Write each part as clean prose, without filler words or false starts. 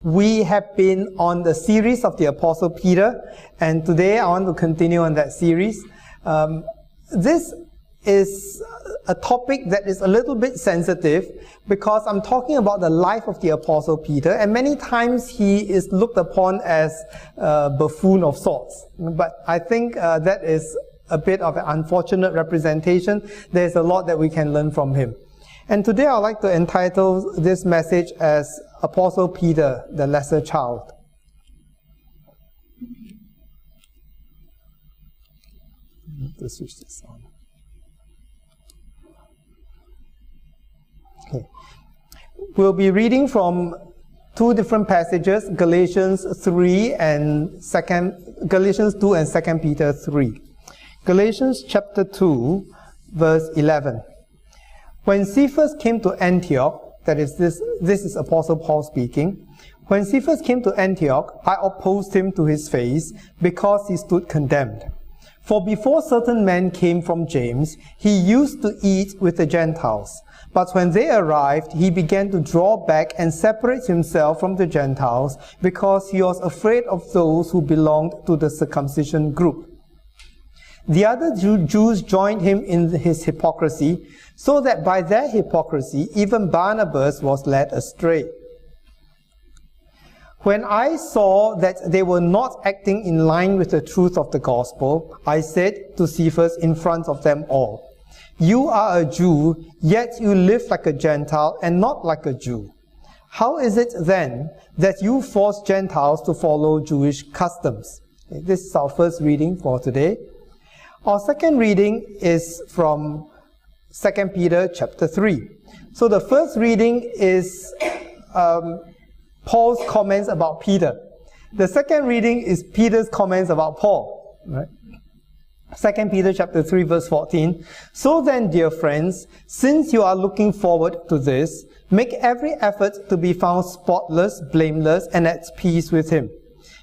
We have been on the series of the Apostle Peter, and today I want to continue on that series. This is a topic that is a little bit sensitive because I'm talking about the life of the Apostle Peter, and many times he is looked upon as a buffoon of sorts. But I think that is a bit of an unfortunate representation. There's a lot that we can learn from him. And today I'd like to entitle this message as Apostle Peter, the Lesser Child. Let's switch this on. Okay. We'll be reading from two different passages, Galatians 2 and 2 Peter 3. Galatians chapter 2, verse 11. When Cephas came to Antioch, that is, this is Apostle Paul speaking. When Cephas came to Antioch, I opposed him to his face because he stood condemned. For before certain men came from James, he used to eat with the Gentiles. But when they arrived, he began to draw back and separate himself from the Gentiles because he was afraid of those who belonged to the circumcision group. The other Jews joined him in his hypocrisy, so that by their hypocrisy, even Barnabas was led astray. When I saw that they were not acting in line with the truth of the gospel, I said to Cephas in front of them all, "You are a Jew, yet you live like a Gentile and not like a Jew. How is it then that you force Gentiles to follow Jewish customs?" This is our first reading for today. Our second reading is from 2 Peter chapter 3. So the first reading is Paul's comments about Peter. The second reading is Peter's comments about Paul. Right? 2 Peter chapter 3 verse 14. So then, dear friends, since you are looking forward to this, make every effort to be found spotless, blameless, and at peace with him.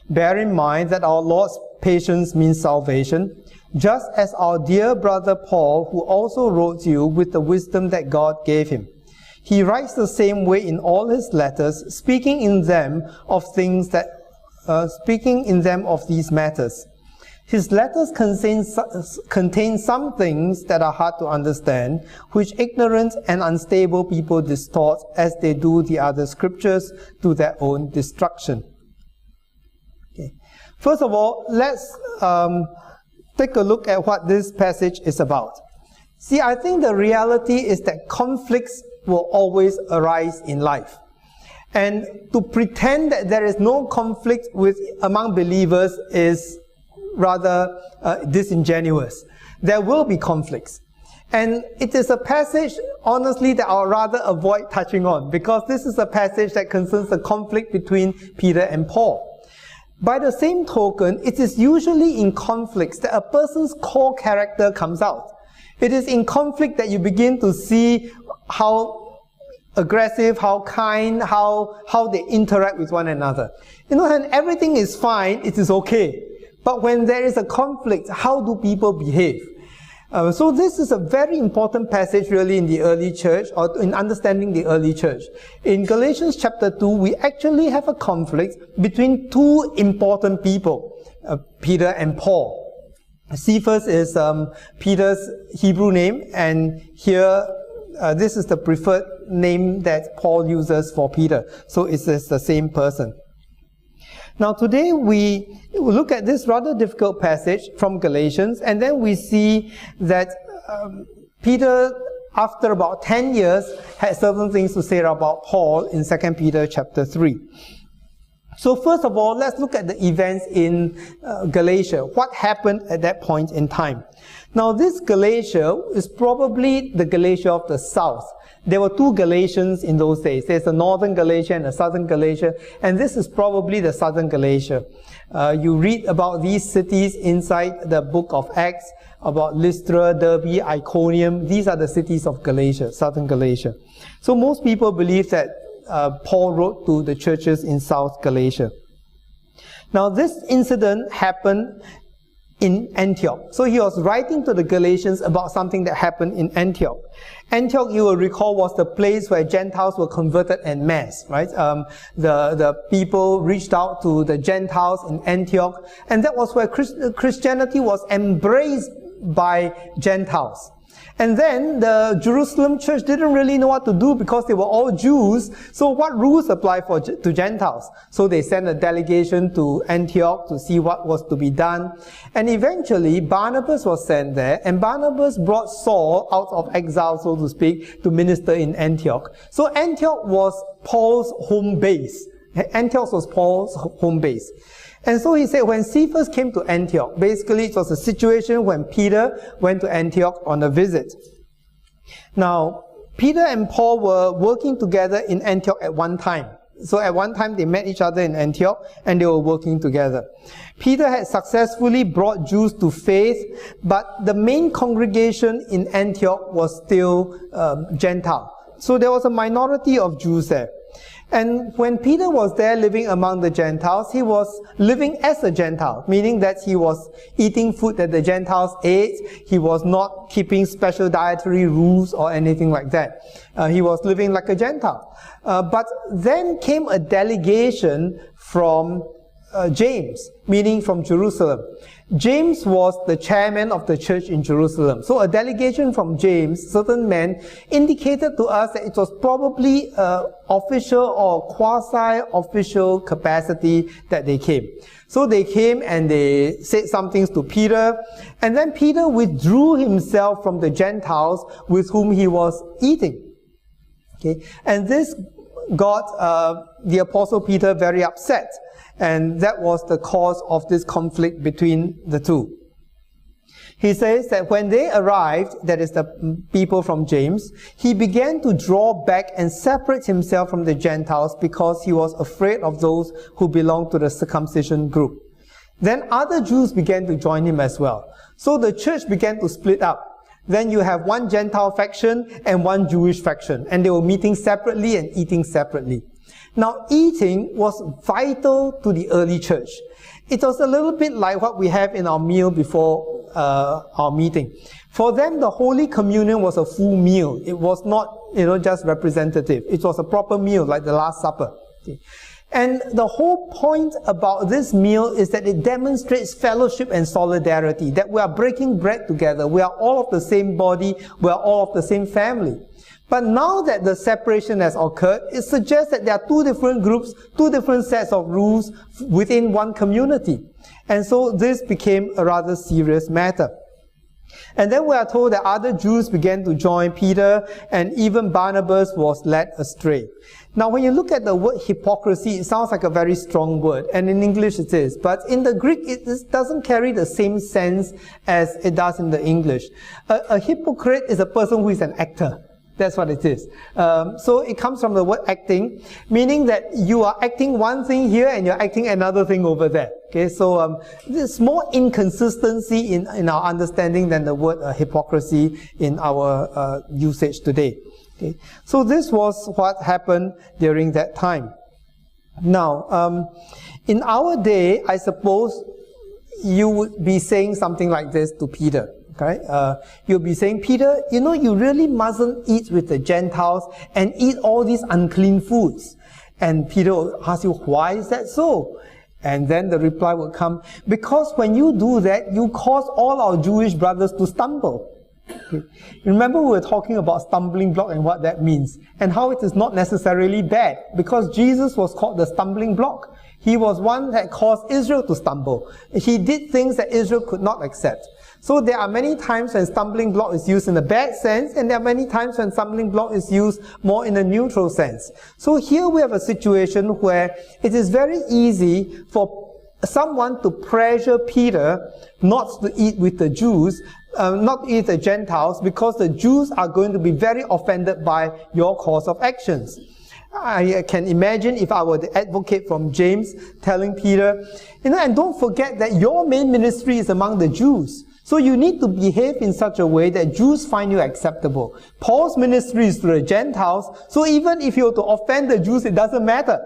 Bear in mind that our Lord's patience means salvation, just as our dear brother Paul, who also wrote you with the wisdom that God gave him. He writes the same way in all his letters, speaking in them of these matters. His letters contain some things that are hard to understand, which ignorant and unstable people distort as they do the other scriptures to their own destruction. Okay. First of all, let's take a look at what this passage is about. See, I think the reality is that conflicts will always arise in life. And to pretend that there is no conflict among believers is rather disingenuous. There will be conflicts. And it is a passage, honestly, that I'll rather avoid touching on, because this is a passage that concerns the conflict between Peter and Paul. By the same token, it is usually in conflicts that a person's core character comes out. It is in conflict that you begin to see how aggressive, how kind, how they interact with one another. You know, when everything is fine, it is okay. But when there is a conflict, how do people behave? So this is a very important passage really in the early church, or in understanding the early church. In Galatians chapter 2, we actually have a conflict between two important people, Peter and Paul. Cephas is Peter's Hebrew name, and here this is the preferred name that Paul uses for Peter. So it's the same person. Now today we look at this rather difficult passage from Galatians, and then we see that Peter, after about 10 years, had certain things to say about Paul in 2 Peter chapter 3. So first of all, let's look at the events in Galatia. What happened at that point in time? Now this Galatia is probably the Galatia of the south. There were two Galatians in those days. There's a northern Galatia and a southern Galatia, and this is probably the southern Galatia. You read about these cities inside the book of Acts, about Lystra, Derbe, Iconium. These are the cities of Galatia, southern Galatia. So most people believe that Paul wrote to the churches in South Galatia. Now this incident happened in Antioch. So he was writing to the Galatians about something that happened in Antioch. Antioch, you will recall, was the place where Gentiles were converted en masse, right? The people reached out to the Gentiles in Antioch, and that was where Christianity was embraced by Gentiles. And then the Jerusalem church didn't really know what to do because they were all Jews. So what rules apply to Gentiles? So they sent a delegation to Antioch to see what was to be done. And eventually Barnabas was sent there, and Barnabas brought Saul out of exile, so to speak, to minister in Antioch. So Antioch was Paul's home base. Antioch was Paul's home base. And so he said when Cephas came to Antioch, basically it was a situation when Peter went to Antioch on a visit. Now, Peter and Paul were working together in Antioch at one time. So at one time they met each other in Antioch and they were working together. Peter had successfully brought Jews to faith, but the main congregation in Antioch was still Gentile. So there was a minority of Jews there. And when Peter was there living among the Gentiles, he was living as a Gentile, meaning that he was eating food that the Gentiles ate. He was not keeping special dietary rules or anything like that. He was living like a Gentile. But then came a delegation from James, meaning from Jerusalem. James was the chairman of the church in Jerusalem. So a delegation from James, certain men, indicated to us that it was probably official or quasi-official capacity that they came. So they came and they said some things to Peter, and then Peter withdrew himself from the Gentiles with whom he was eating. Okay, and this got the Apostle Peter very upset. And that was the cause of this conflict between the two. He says that when they arrived, that is the people from James, he began to draw back and separate himself from the Gentiles because he was afraid of those who belonged to the circumcision group. Then other Jews began to join him as well. So the church began to split up. Then you have one Gentile faction and one Jewish faction, and they were meeting separately and eating separately. Now, eating was vital to the early church. It was a little bit like what we have in our meal before our meeting. For them, the Holy Communion was a full meal. It was not, just representative. It was a proper meal, like the Last Supper. Okay. And the whole point about this meal is that it demonstrates fellowship and solidarity, that we are breaking bread together. We are all of the same body. We are all of the same family. But now that the separation has occurred, it suggests that there are two different groups, two different sets of rules within one community. And so this became a rather serious matter. And then we are told that other Jews began to join Peter, and even Barnabas was led astray. Now when you look at the word hypocrisy, it sounds like a very strong word, and in English it is. But in the Greek, it doesn't carry the same sense as it does in the English. A hypocrite is a person who is an actor. That's what it is. So it comes from the word acting, meaning that you are acting one thing here and you're acting another thing over there. Okay, so there's more inconsistency in our understanding than the word hypocrisy in our usage today. Okay, so this was what happened during that time. Now, in our day, I suppose you would be saying something like this to Peter. Okay? You'll be saying, Peter, you really mustn't eat with the Gentiles and eat all these unclean foods. And Peter will ask you, why is that so? And then the reply will come, because when you do that, you cause all our Jewish brothers to stumble. Okay. Remember we were talking about stumbling block and what that means, and how it is not necessarily bad, because Jesus was called the stumbling block. He was one that caused Israel to stumble. He did things that Israel could not accept. So there are many times when stumbling block is used in a bad sense, and there are many times when stumbling block is used more in a neutral sense. So here we have a situation where it is very easy for someone to pressure Peter not to eat with the Jews, not to eat the Gentiles, because the Jews are going to be very offended by your course of actions. I can imagine if I were the advocate from James telling Peter, and don't forget that your main ministry is among the Jews. So you need to behave in such a way that Jews find you acceptable. Paul's ministry is to the Gentiles, so even if you were to offend the Jews, it doesn't matter.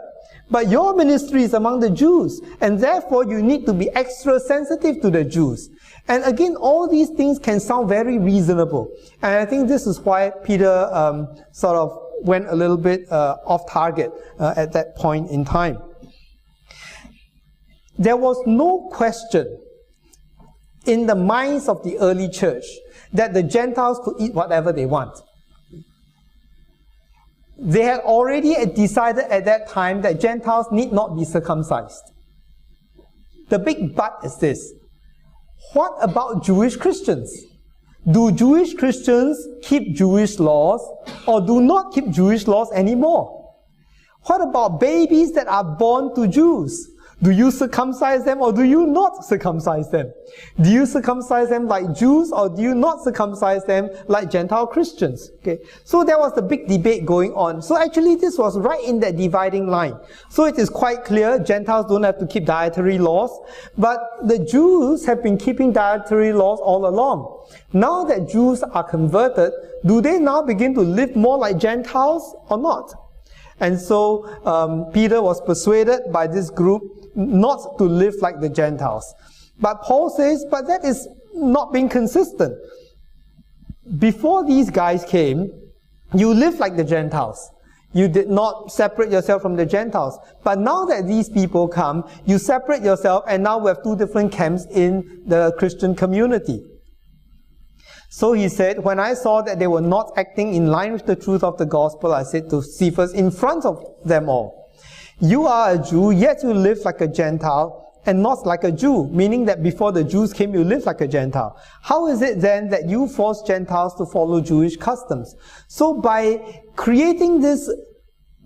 But your ministry is among the Jews, and therefore you need to be extra sensitive to the Jews. And again, all these things can sound very reasonable. And I think this is why Peter sort of went a little bit off target at that point in time. There was no question in the minds of the early church that the Gentiles could eat whatever they want. They had already decided at that time that Gentiles need not be circumcised. The big but is this: what about Jewish Christians? Do Jewish Christians keep Jewish laws or do not keep Jewish laws anymore? What about babies that are born to Jews? Do you circumcise them or do you not circumcise them? Do you circumcise them like Jews or do you not circumcise them like Gentile Christians? Okay, so there was a big debate going on. So actually this was right in that dividing line. So it is quite clear Gentiles don't have to keep dietary laws, but the Jews have been keeping dietary laws all along. Now that Jews are converted, do they now begin to live more like Gentiles or not? And so Peter was persuaded by this group not to live like the Gentiles. But Paul says, but that is not being consistent. Before these guys came, you lived like the Gentiles. You did not separate yourself from the Gentiles. But now that these people come, you separate yourself, and now we have two different camps in the Christian community. So he said, when I saw that they were not acting in line with the truth of the gospel, I said to Cephas in front of them all, you are a Jew, yet you live like a Gentile and not like a Jew, meaning that before the Jews came, you lived like a Gentile. How is it then that you force Gentiles to follow Jewish customs? So by creating this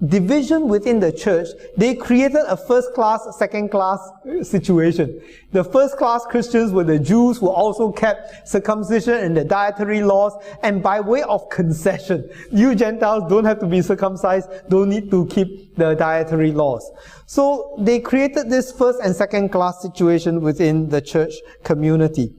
division within the church, they created a first-class, second-class situation. The first-class Christians were the Jews who also kept circumcision and the dietary laws, and by way of concession, you Gentiles don't have to be circumcised, don't need to keep the dietary laws. So they created this first and second-class situation within the church community.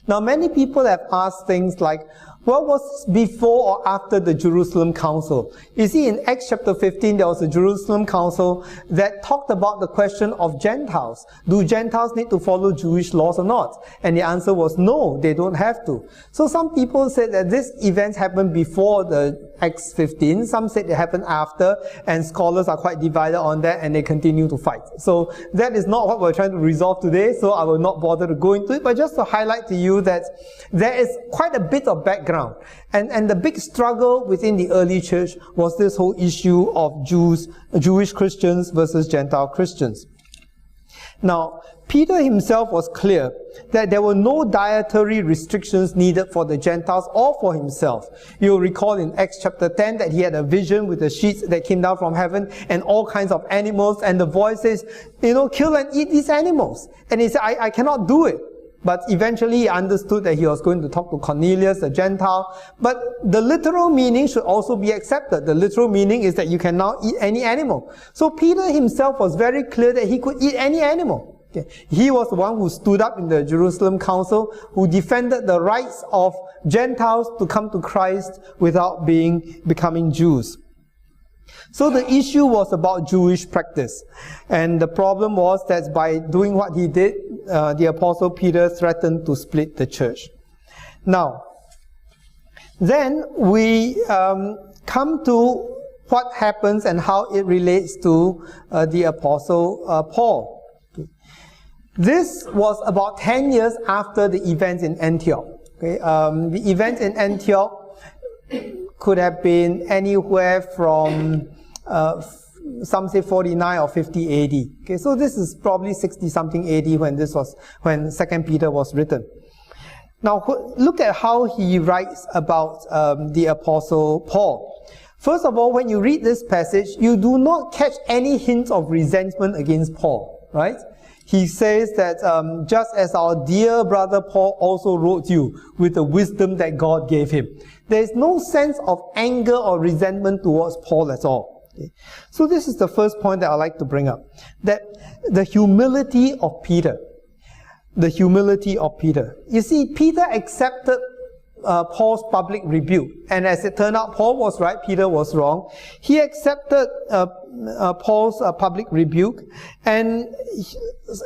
Now many people have asked things like, what was before or after the Jerusalem Council? You see, in Acts chapter 15, there was a Jerusalem Council that talked about the question of Gentiles. Do Gentiles need to follow Jewish laws or not? And the answer was no, they don't have to. So some people said that this event happened before the Acts 15. Some said it happened after, and scholars are quite divided on that, and they continue to fight. So that is not what we're trying to resolve today, so I will not bother to go into it, but just to highlight to you that there is quite a bit of background. And the big struggle within the early church was this whole issue of Jewish Christians versus Gentile Christians. Now, Peter himself was clear that there were no dietary restrictions needed for the Gentiles or for himself. You'll recall in Acts chapter 10 that he had a vision with the sheets that came down from heaven and all kinds of animals, and the voice says, kill and eat these animals. And he said, I cannot do it. But eventually he understood that he was going to talk to Cornelius, a Gentile. But the literal meaning should also be accepted. The literal meaning is that you can now eat any animal. So Peter himself was very clear that he could eat any animal. Okay. He was the one who stood up in the Jerusalem Council, who defended the rights of Gentiles to come to Christ without becoming Jews. So the issue was about Jewish practice. And the problem was that by doing what he did, the Apostle Peter threatened to split the church. Now, then we come to what happens and how it relates to the Apostle Paul. This was about 10 years after the events in Antioch. Okay? The events in Antioch could have been anywhere from some say 49 or 50 AD. Okay, so this is probably 60-something AD when 2 Peter was written. Now look at how he writes about the Apostle Paul. First of all, when you read this passage, you do not catch any hint of resentment against Paul, right? He says that just as our dear brother Paul also wrote you with the wisdom that God gave him. There is no sense of anger or resentment towards Paul at all. Okay. So this is the first point that I like to bring up. That the humility of Peter. The humility of Peter. You see, Peter accepted Paul's public rebuke. And as it turned out, Paul was right, Peter was wrong. He accepted Paul's public rebuke, and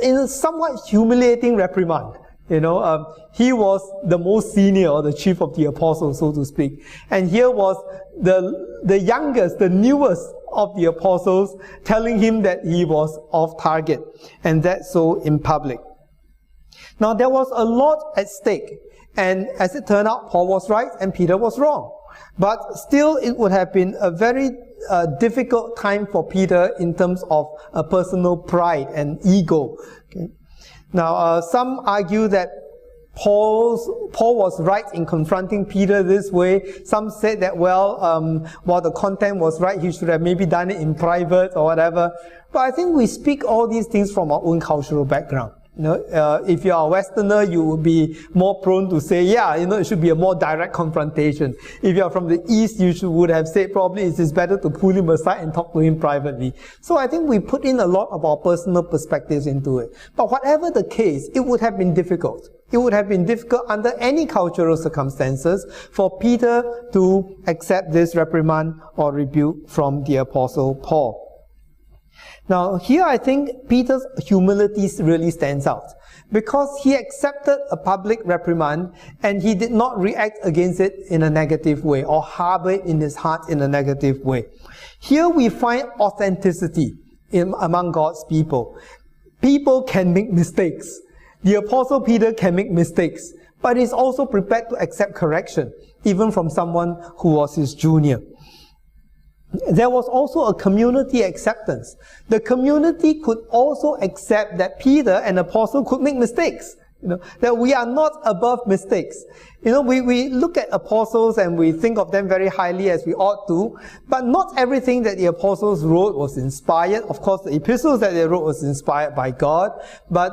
in a somewhat humiliating reprimand. He was the most senior, or the chief of the apostles, so to speak. And here was the youngest, the newest of the apostles telling him that he was off target, and that so in public. Now there was a lot at stake, and as it turned out, Paul was right and Peter was wrong. But still, it would have been a very difficult time for Peter in terms of personal pride and ego. Okay. Now, some argue that Paul was right in confronting Peter this way. Some said that, while the content was right, he should have maybe done it in private or whatever. But I think we speak all these things from our own cultural background. If you are a Westerner, you would be more prone to say, it should be a more direct confrontation. If you are from the East, you would have said probably it is better to pull him aside and talk to him privately. So I think we put in a lot of our personal perspectives into it. But whatever the case, it would have been difficult. It would have been difficult under any cultural circumstances for Peter to accept this reprimand or rebuke from the Apostle Paul. Now, here I think Peter's humility really stands out, because he accepted a public reprimand and he did not react against it in a negative way or harbor it in his heart in a negative way. Here we find authenticity among God's people. People can make mistakes. The Apostle Peter can make mistakes, but he's also prepared to accept correction, even from someone who was his junior. There was also a community acceptance. The community could also accept that Peter, an apostle, could make mistakes. That we are not above mistakes. We look at apostles and we think of them very highly, as we ought to, but not everything that the apostles wrote was inspired. Of course, the epistles that they wrote was inspired by God, but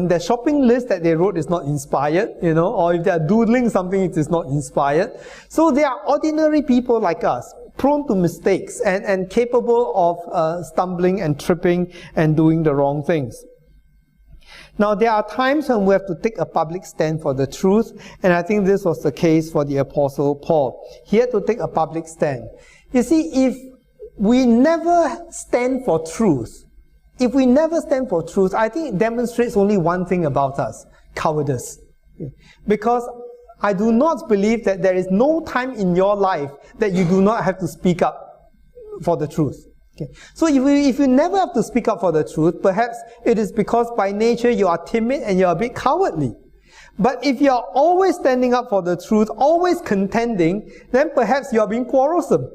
the shopping list that they wrote is not inspired, or if they are doodling something, it is not inspired. So they are ordinary people like us, prone to mistakes and capable of stumbling and tripping and doing the wrong things. Now, there are times when we have to take a public stand for the truth, and I think this was the case for the Apostle Paul. He had to take a public stand. You see, if we never stand for truth, I think it demonstrates only one thing about us: cowardice. Because I do not believe that there is no time in your life that you do not have to speak up for the truth. Okay. So if you never have to speak up for the truth, perhaps it is because by nature you are timid and you are a bit cowardly. But if you are always standing up for the truth, always contending, then perhaps you are being quarrelsome.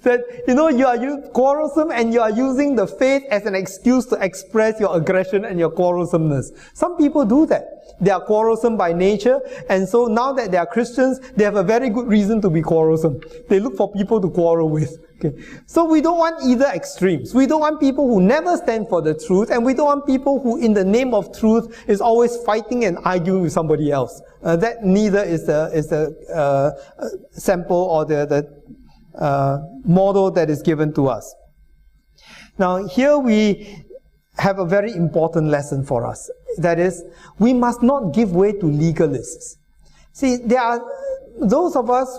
That, you are quarrelsome and you are using the faith as an excuse to express your aggression and your quarrelsomeness. Some people do that. They are quarrelsome by nature, and so now that they are Christians, they have a very good reason to be quarrelsome. They look for people to quarrel with. Okay. So we don't want either extremes. We don't want people who never stand for the truth, and we don't want people who, in the name of truth, is always fighting and arguing with somebody else. That neither is the sample or the model that is given to us. Now, here we have a very important lesson for us. That is, we must not give way to legalists. See, there are those of us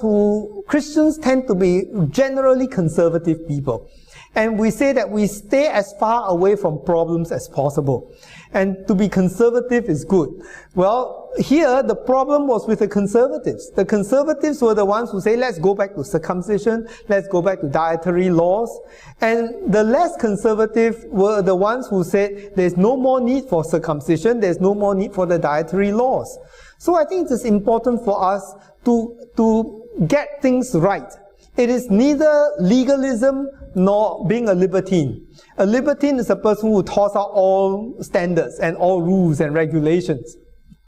Christians tend to be generally conservative people. And we say that we stay as far away from problems as possible. And to be conservative is good. Well, here the problem was with the conservatives. The conservatives were the ones who say, let's go back to circumcision, let's go back to dietary laws. And the less conservative were the ones who said, there's no more need for circumcision, there's no more need for the dietary laws. So I think it is important for us to get things right. It is neither legalism nor being a libertine. A libertine is a person who tosses out all standards and all rules and regulations.